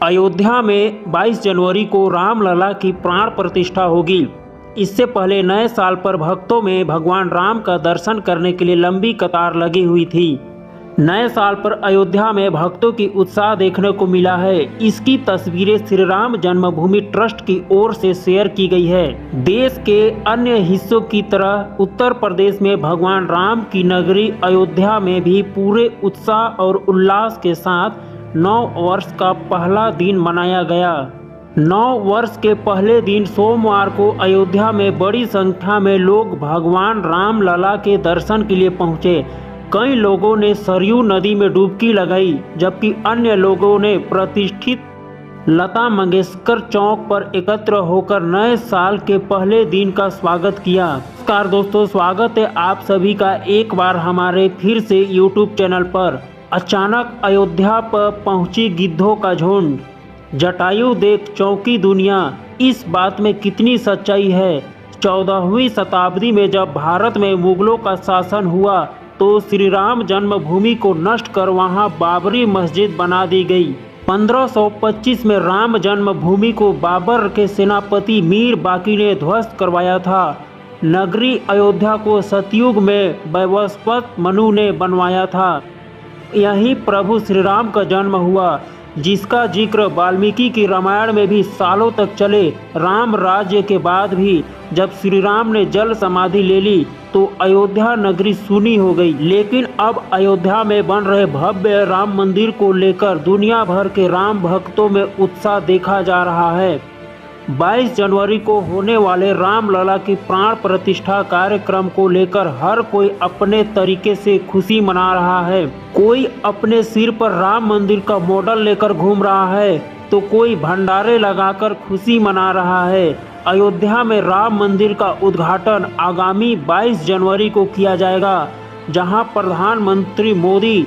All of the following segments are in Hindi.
अयोध्या में 22 जनवरी को रामलला की प्राण प्रतिष्ठा होगी। इससे पहले नए साल पर भक्तों में भगवान राम का दर्शन करने के लिए लंबी कतार लगी हुई थी। नए साल पर अयोध्या में भक्तों की उत्साह देखने को मिला है। इसकी तस्वीरें श्री राम जन्मभूमि ट्रस्ट की ओर से शेयर की गई है। देश के अन्य हिस्सों की तरह उत्तर प्रदेश में भगवान राम की नगरी अयोध्या में भी पूरे उत्साह और उल्लास के साथ नव वर्ष का पहला दिन मनाया गया। नव वर्ष के पहले दिन सोमवार को अयोध्या में बड़ी संख्या में लोग भगवान रामलला के दर्शन के लिए पहुंचे। कई लोगों ने सरयू नदी में डुबकी लगाई, जबकि अन्य लोगों ने प्रतिष्ठित लता मंगेशकर चौक पर एकत्र होकर नए साल के पहले दिन का स्वागत किया। नमस्कार दोस्तों, स्वागत है आप सभी का एक बार हमारे फिर से यूट्यूब चैनल पर। अचानक अयोध्या पर पहुंची गिद्धों का झुंड, जटायु देख चौंकी दुनिया। इस बात में कितनी सच्चाई है। 14वीं शताब्दी में जब भारत में मुगलों का शासन हुआ तो श्री राम जन्मभूमि को नष्ट कर वहां बाबरी मस्जिद बना दी गई। 1525 में राम जन्मभूमि को बाबर के सेनापति मीर बाकी ने ध्वस्त करवाया था। नगरी अयोध्या को सतयुग में वैवस्वत मनु ने बनवाया था। यहीं प्रभु श्री राम का जन्म हुआ, जिसका जिक्र वाल्मीकि की रामायण में भी सालों तक चले। राम राज्य के बाद भी जब श्री राम ने जल समाधि ले ली तो अयोध्या नगरी सूनी हो गई। लेकिन अब अयोध्या में बन रहे भव्य राम मंदिर को लेकर दुनिया भर के राम भक्तों में उत्साह देखा जा रहा है। 22 जनवरी को होने वाले रामलला की प्राण प्रतिष्ठा कार्यक्रम को लेकर हर कोई अपने तरीके से खुशी मना रहा है। कोई अपने सिर पर राम मंदिर का मॉडल लेकर घूम रहा है तो कोई भंडारे लगाकर खुशी मना रहा है। अयोध्या में राम मंदिर का उद्घाटन आगामी 22 जनवरी को किया जाएगा, जहां प्रधानमंत्री मोदी,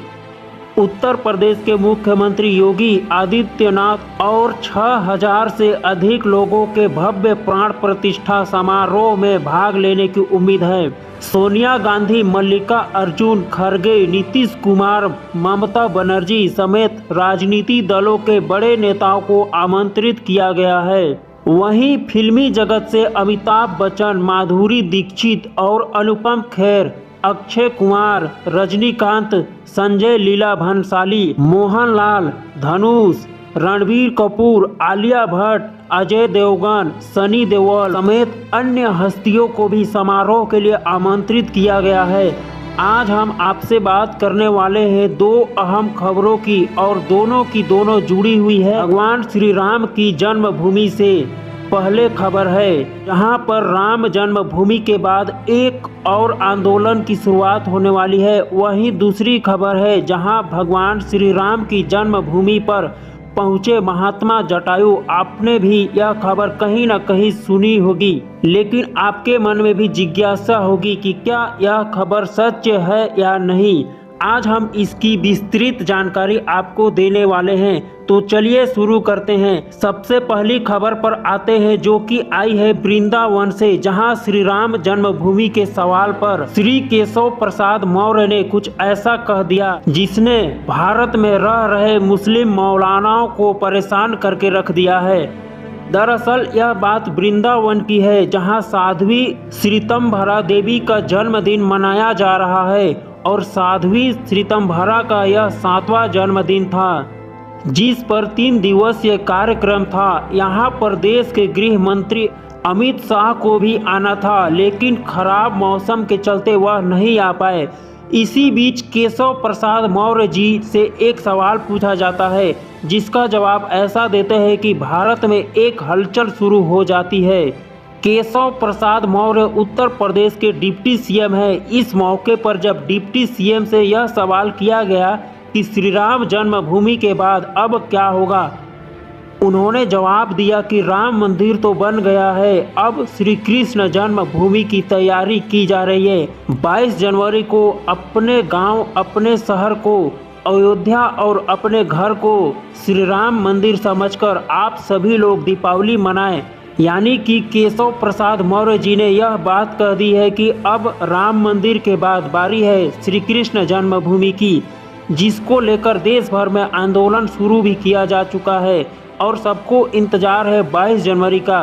उत्तर प्रदेश के मुख्यमंत्री योगी आदित्यनाथ और 6000 से अधिक लोगों के भव्य प्राण प्रतिष्ठा समारोह में भाग लेने की उम्मीद है। सोनिया गांधी, मल्लिका अर्जुन खड़गे, नीतीश कुमार, ममता बनर्जी समेत राजनीति दलों के बड़े नेताओं को आमंत्रित किया गया है। वहीं फिल्मी जगत से अमिताभ बच्चन, माधुरी दीक्षित और अनुपम खेर, अक्षय कुमार, रजनीकांत, संजय लीला भंसाली, मोहनलाल, धनुष, रणबीर कपूर, आलिया भट्ट, अजय देवगन, सनी देओल समेत अन्य हस्तियों को भी समारोह के लिए आमंत्रित किया गया है। आज हम आपसे बात करने वाले हैं दो अहम खबरों की, और दोनों की दोनों जुड़ी हुई है भगवान श्री राम की जन्मभूमि से। पहले खबर है, जहां पर राम जन्मभूमि के बाद एक और आंदोलन की शुरुआत होने वाली है। वहीं दूसरी खबर है, जहां भगवान श्री राम की जन्मभूमि पर पहुंचे महात्मा जटायु। आपने भी यह खबर कहीं न कहीं सुनी होगी, लेकिन आपके मन में भी जिज्ञासा होगी कि क्या यह खबर सच है या नहीं। आज हम इसकी विस्तृत जानकारी आपको देने वाले हैं, तो चलिए शुरू करते हैं। सबसे पहली खबर पर आते हैं, जो कि आई है वृंदावन से, जहां श्री राम जन्मभूमि के सवाल पर श्री केशव प्रसाद मौर्य ने कुछ ऐसा कह दिया जिसने भारत में रह रहे मुस्लिम मौलानाओं को परेशान करके रख दिया है। दरअसल यह बात वृंदावन की है, जहां साध्वी श्रीतंभरा देवी का जन्मदिन मनाया जा रहा है और साध्वी श्रीतंभरा का यह 7वां जन्मदिन था, जिस पर 3 दिवसीय कार्यक्रम था। यहाँ पर देश के गृह मंत्री अमित शाह को भी आना था, लेकिन खराब मौसम के चलते वह नहीं आ पाए। इसी बीच केशव प्रसाद मौर्य जी से एक सवाल पूछा जाता है, जिसका जवाब ऐसा देते हैं कि भारत में एक हलचल शुरू हो जाती है। केशव प्रसाद मौर्य उत्तर प्रदेश के डिप्टी सीएम है। इस मौके पर जब डिप्टी सीएम से यह सवाल किया गया कि श्री राम जन्मभूमि के बाद अब क्या होगा, उन्होंने जवाब दिया कि राम मंदिर तो बन गया है, अब श्री कृष्ण जन्मभूमि की तैयारी की जा रही है। 22 जनवरी को अपने गांव, अपने शहर को अयोध्या और अपने घर को श्री राम मंदिर समझकर आप सभी लोग दीपावली मनाएं। यानी कि केशव प्रसाद मौर्य जी ने यह बात कह दी है कि अब राम मंदिर के बाद बारी है श्री कृष्ण जन्मभूमि की। जिसको लेकर देश भर में आंदोलन शुरू भी किया जा चुका है और सबको इंतजार है 22 जनवरी का,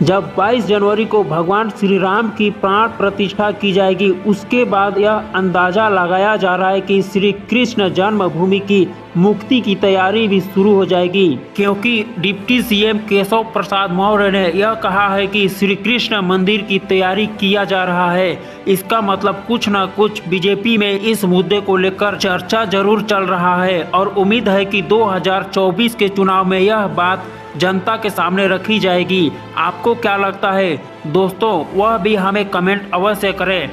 जब 22 जनवरी को भगवान श्री राम की प्राण प्रतिष्ठा की जाएगी। उसके बाद यह अंदाज़ा लगाया जा रहा है कि श्री कृष्ण जन्मभूमि की मुक्ति की तैयारी भी शुरू हो जाएगी, क्योंकि डिप्टी सीएम केशव प्रसाद मौर्य ने यह कहा है कि श्री कृष्ण मंदिर की तैयारी किया जा रहा है। इसका मतलब कुछ न कुछ बीजेपी में इस मुद्दे को लेकर चर्चा जरूर चल रहा है और उम्मीद है कि 2024 के चुनाव में यह बात जनता के सामने रखी जाएगी। आपको क्या लगता है दोस्तों, वह भी हमें कमेंट अवश्य करें।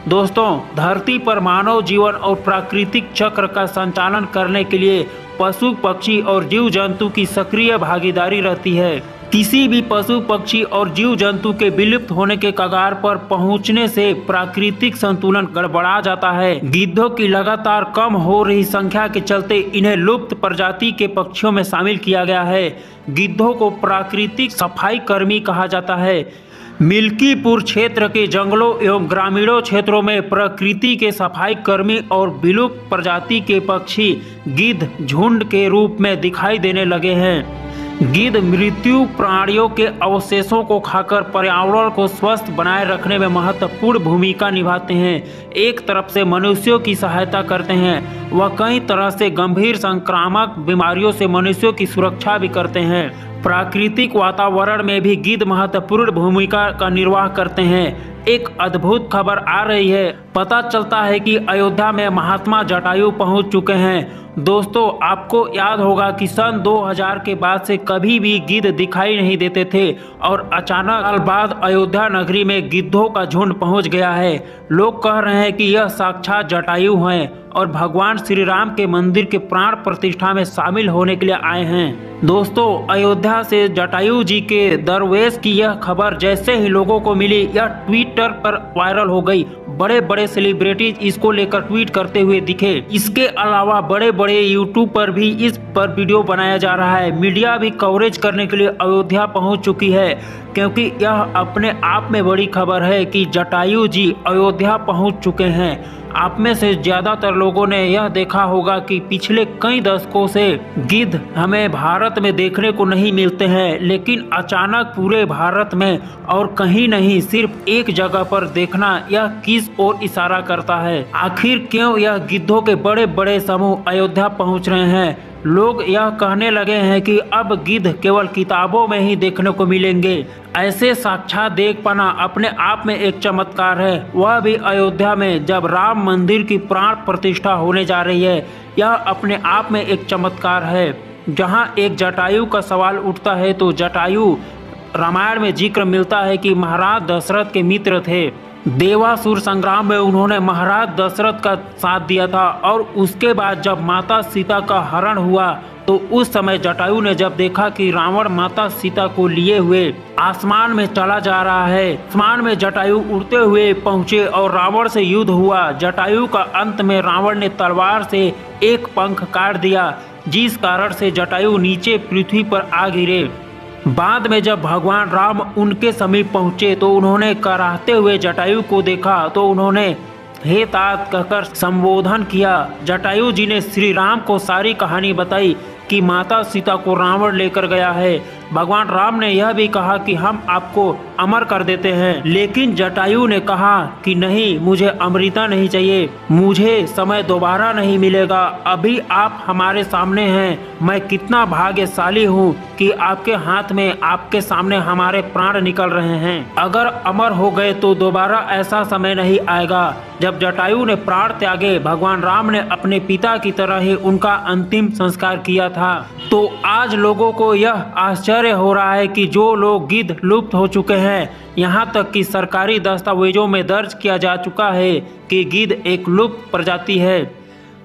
दोस्तों, धरती पर मानव जीवन और प्राकृतिक चक्र का संचालन करने के लिए पशु पक्षी और जीव जंतु की सक्रिय भागीदारी रहती है। किसी भी पशु पक्षी और जीव जंतु के विलुप्त होने के कगार पर पहुंचने से प्राकृतिक संतुलन गड़बड़ा जाता है। गिद्धों की लगातार कम हो रही संख्या के चलते इन्हें लुप्त प्रजाति के पक्षियों में शामिल किया गया है। गिद्धों को प्राकृतिक सफाई कर्मी कहा जाता है। मिल्कीपुर क्षेत्र के जंगलों एवं ग्रामीणों क्षेत्रों में प्रकृति के सफाई कर्मी और विलुप्त प्रजाति के पक्षी गिद्ध झुंड के रूप में दिखाई देने लगे हैं। गिद्ध मृत्यु प्राणियों के अवशेषों को खाकर पर्यावरण को स्वस्थ बनाए रखने में महत्वपूर्ण भूमिका निभाते हैं। एक तरफ से मनुष्यों की सहायता करते हैं, वह कई तरह से गंभीर संक्रामक बीमारियों से मनुष्यों की सुरक्षा भी करते हैं। प्राकृतिक वातावरण में भी गिद्ध महत्वपूर्ण भूमिका का निर्वाह करते हैं। एक अद्भुत खबर आ रही है। पता चलता है कि अयोध्या में महात्मा जटायु पहुंच चुके हैं। दोस्तों, आपको याद होगा कि सन 2000 के बाद से कभी भी गिद्ध दिखाई नहीं देते थे और अचानक साल बाद अयोध्या नगरी में गिद्धों का झुंड पहुंच गया है। लोग कह रहे हैं कि यह साक्षात जटायु हैं और भगवान श्री राम के मंदिर के प्राण प्रतिष्ठा में शामिल होने के लिए आए हैं। दोस्तों, अयोध्या से जटायु जी के दरवेश की यह खबर जैसे ही लोगों को मिली, यह ट्विटर पर वायरल हो गई। बड़े बड़े सेलिब्रिटीज इसको लेकर ट्वीट करते हुए दिखे। इसके अलावा बड़े बड़े यूट्यूब पर भी इस पर वीडियो बनाया जा रहा है। मीडिया भी कवरेज करने के लिए अयोध्या पहुंच चुकी है, क्योंकि यह अपने आप में बड़ी खबर है कि जटायु जी अयोध्या पहुंच चुके हैं। आप में से ज़्यादातर लोगों ने यह देखा होगा कि पिछले कई दशकों से गिद्ध हमें भारत में देखने को नहीं मिलते हैं, लेकिन अचानक पूरे भारत में और कहीं नहीं, सिर्फ एक जगह पर देखना यह किस ओर इशारा करता है? आखिर क्यों यह गिद्धों के बड़े बड़े समूह अयोध्या पहुंच रहे हैं? लोग यह कहने लगे हैं कि अब गिद्ध केवल किताबों में ही देखने को मिलेंगे। ऐसे साक्षात देख पाना अपने आप में एक चमत्कार है, वह भी अयोध्या में जब राम मंदिर की प्राण प्रतिष्ठा होने जा रही है। यह अपने आप में एक चमत्कार है। जहां एक जटायु का सवाल उठता है तो जटायु रामायण में जिक्र मिलता है कि महाराज दशरथ के मित्र थे। देवासुर संग्राम में उन्होंने महाराज दशरथ का साथ दिया था और उसके बाद जब माता सीता का हरण हुआ तो उस समय जटायु ने जब देखा कि रावण माता सीता को लिए हुए आसमान में चला जा रहा है, आसमान में जटायु उड़ते हुए पहुंचे और रावण से युद्ध हुआ। जटायु का अंत में रावण ने तलवार से एक पंख काट दिया, जिस कारण से जटायु नीचे पृथ्वी पर आ गिरे। बाद में जब भगवान राम उनके समीप पहुंचे तो उन्होंने कराहते हुए जटायु को देखा तो उन्होंने हे तात कहकर संबोधन किया। जटायु जी ने श्री राम को सारी कहानी बताई कि माता सीता को रावण लेकर गया है। भगवान राम ने यह भी कहा कि हम आपको अमर कर देते हैं, लेकिन जटायु ने कहा कि नहीं, मुझे अमृता नहीं चाहिए, मुझे समय दोबारा नहीं मिलेगा। अभी आप हमारे सामने हैं, मैं कितना भाग्यशाली हूँ कि आपके हाथ में, आपके सामने हमारे प्राण निकल रहे हैं। अगर अमर हो गए तो दोबारा ऐसा समय नहीं आएगा। जब जटायु ने प्राण त्यागे, भगवान राम ने अपने पिता की तरह ही उनका अंतिम संस्कार किया था। तो आज लोगों को यह आश्चर्य हो रहा है कि जो लोग गिद्ध लुप्त हो चुके हैं, यहाँ तक कि सरकारी दस्तावेजों में दर्ज किया जा चुका है कि गिद्ध एक लुप्त प्रजाति है,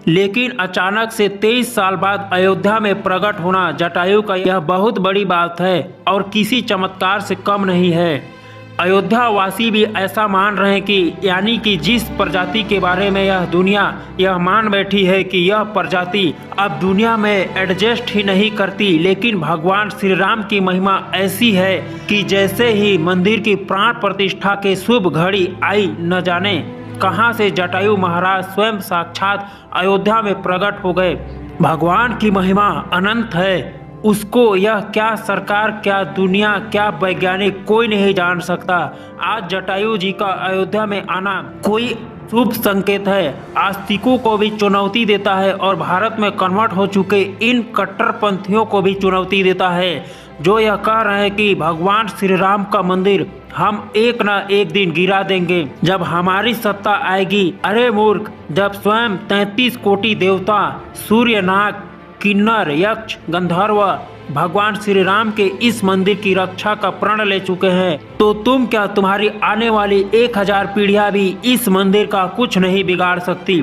लेकिन अचानक से 23 साल बाद अयोध्या में प्रकट होना जटायु का यह बहुत बड़ी बात है और किसी चमत्कार से कम नहीं है। अयोध्या वासी भी ऐसा मान रहे हैं कि यानी कि जिस प्रजाति के बारे में यह दुनिया यह मान बैठी है कि यह प्रजाति अब दुनिया में एडजस्ट ही नहीं करती, लेकिन भगवान श्री राम की महिमा ऐसी है कि जैसे ही मंदिर की प्राण प्रतिष्ठा के शुभ घड़ी आई, न जाने कहां से जटायु महाराज स्वयं साक्षात अयोध्या में प्रकट हो गए। भगवान की महिमा अनंत है, उसको यह क्या सरकार, क्या दुनिया, क्या वैज्ञानिक कोई नहीं जान सकता। आज जटायु जी का अयोध्या में आना कोई शुभ संकेत है, आस्तिकों को भी चुनौती देता है और भारत में कन्वर्ट हो चुके इन कट्टरपंथियों को भी चुनौती देता है, जो यह कह रहे हैं कि भगवान श्री राम का मंदिर हम एक न एक दिन गिरा देंगे जब हमारी सत्ता आएगी। अरे मूर्ख, जब स्वयं 33 कोटि देवता, सूर्य, नाग, किन्नर, यक्ष, गंधर्व भगवान श्री राम के इस मंदिर की रक्षा का प्रण ले चुके हैं, तो तुम क्या, तुम्हारी आने वाली 1000 पीढ़ियां भी इस मंदिर का कुछ नहीं बिगाड़ सकती।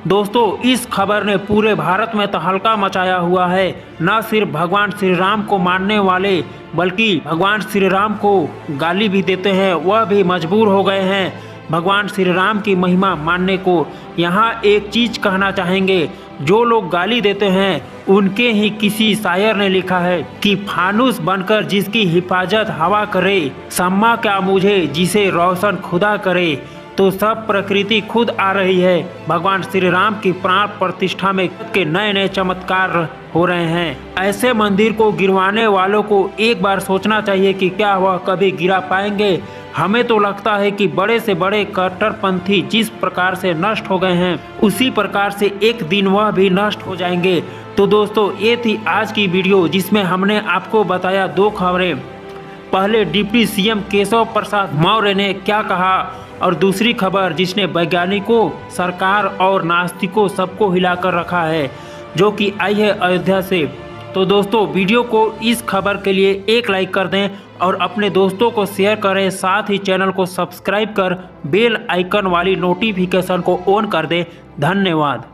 दोस्तों, इस खबर ने पूरे भारत में तहलका मचाया हुआ है। न सिर्फ भगवान श्री राम को मानने वाले बल्कि भगवान श्री राम को गाली भी देते हैं, वह भी मजबूर हो गए हैं भगवान श्री राम की महिमा मानने को। यहाँ एक चीज कहना चाहेंगे, जो लोग गाली देते हैं उनके ही किसी शायर ने लिखा है कि फानुस बनकर जिसकी हिफाजत हवा करे, सम्मा क्या मुझे जिसे रोशन खुदा करे। तो सब प्रकृति खुद आ रही है। भगवान श्री राम की प्राण प्रतिष्ठा में के नए नए चमत्कार हो रहे हैं। ऐसे मंदिर को गिरवाने वालों को एक बार सोचना चाहिए कि क्या वह कभी गिरा पाएंगे। हमें तो लगता है कि बड़े से बड़े कट्टरपंथी जिस प्रकार से नष्ट हो गए हैं, उसी प्रकार से एक दिन वह भी नष्ट हो जाएंगे। तो दोस्तों, ये थी आज की वीडियो जिसमें हमने आपको बताया 2 खबरें। पहले डिप्टी सीएम केशव प्रसाद मौर्य ने क्या कहा, और दूसरी खबर जिसने वैज्ञानिकों, सरकार और नास्तिकों सबको हिलाकर रखा है, जो कि आई है अयोध्या से। तो दोस्तों, वीडियो को इस खबर के लिए एक लाइक कर दें और अपने दोस्तों को शेयर करें, साथ ही चैनल को सब्सक्राइब कर बेल आइकन वाली नोटिफिकेशन को ऑन कर दें। धन्यवाद।